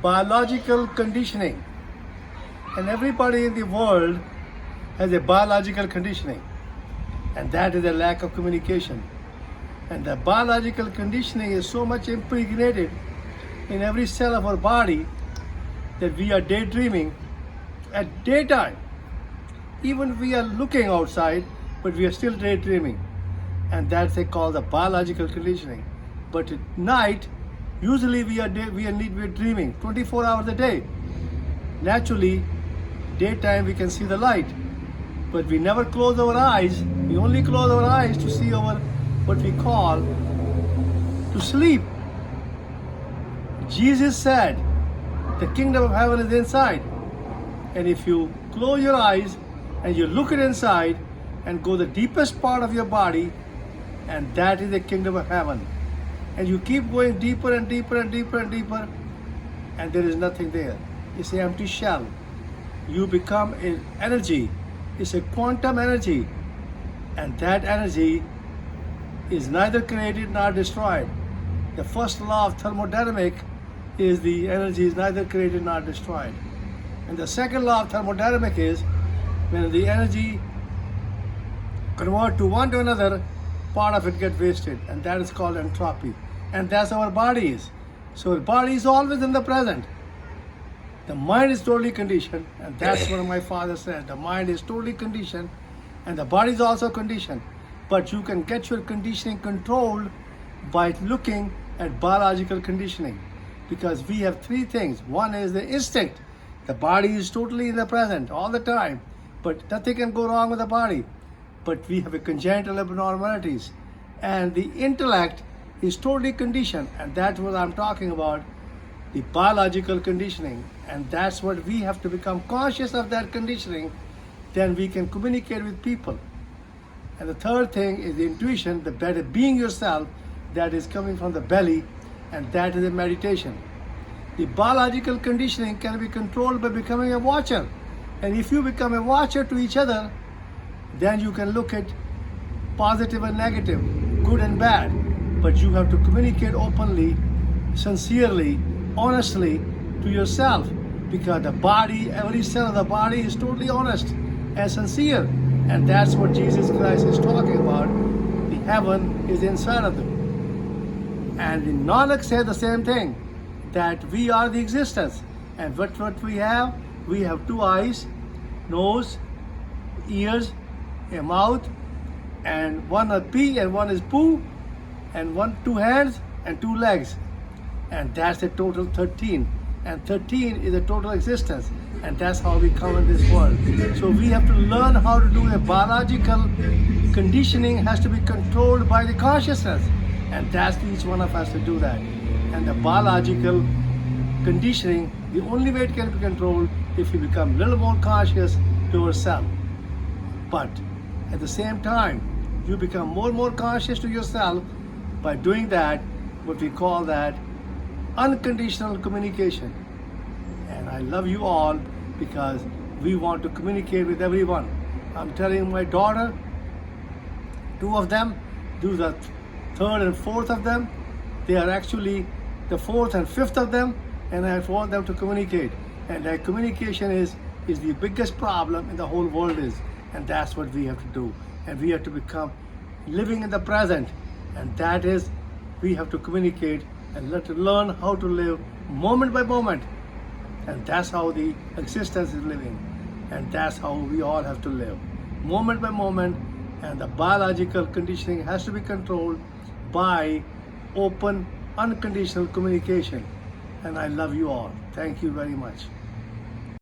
biological conditioning. And everybody in the world has a biological conditioning. And that is a lack of communication. And the biological conditioning is so much impregnated in every cell of our body that we are daydreaming at daytime. Even we are looking outside, but we are still daydreaming. And that's called the biological conditioning. But at night, usually we are dreaming 24 hours a day. Naturally, daytime we can see the light, but we never close our eyes. We only close our eyes to see our what we call to sleep. Jesus said, the kingdom of heaven is inside. And if you close your eyes and you look it inside and go the deepest part of your body, and that is the kingdom of heaven. And you keep going deeper and deeper and deeper and deeper, and there is nothing there. It's an empty shell. You become an energy. It's a quantum energy. And that energy is neither created nor destroyed. The first law of thermodynamic is the energy is neither created nor destroyed. And the second law of thermodynamic is when the energy convert to one to another, part of it gets wasted, and that is called entropy. And that's how our body is. So our body is always in the present. The mind is totally conditioned, and that's what my father said. The mind is totally conditioned, and the body is also conditioned. But you can get your conditioning controlled by looking at biological conditioning. Because we have three things. One is the instinct. The body is totally in the present all the time, but nothing can go wrong with the body. But we have a congenital abnormalities, and the intellect is totally conditioned, and that's what I'm talking about, the biological conditioning. And that's what we have to become conscious of, that conditioning, then we can communicate with people. And the third thing is the intuition, the better being yourself, that is coming from the belly, and that is a meditation. The biological conditioning can be controlled by becoming a watcher. And if you become a watcher to each other, then you can look at positive and negative, good and bad. But you have to communicate openly, sincerely, honestly to yourself, because the body, every cell of the body is totally honest and sincere. And that's what Jesus Christ is talking about. The heaven is inside of them. And the Nanak said the same thing, that we are the existence. And what we have two eyes, nose, ears, a mouth, and one is pee and one is poo, and two hands and two legs. And that's the total 13. And 13 is the total existence. And that's how we come in this world. So we have to learn how to do a biological conditioning has to be controlled by the consciousness. And that's each one of us to do that. And the biological conditioning, the only way it can be controlled if you become a little more conscious to yourself. But at the same time, you become more and more conscious to yourself by doing that, what we call that unconditional communication. And I love you all because we want to communicate with everyone. I'm telling my daughter, two of them, do the third and fourth of them. They are actually the fourth and fifth of them, and I want them to communicate. And that communication is the biggest problem in the whole world is, and that's what we have to do. And we have to become living in the present, and that is, we have to communicate and learn how to live moment by moment. And that's how the existence is living. And that's how we all have to live, moment by moment. And the biological conditioning has to be controlled by open, unconditional communication. And I love you all. Thank you very much.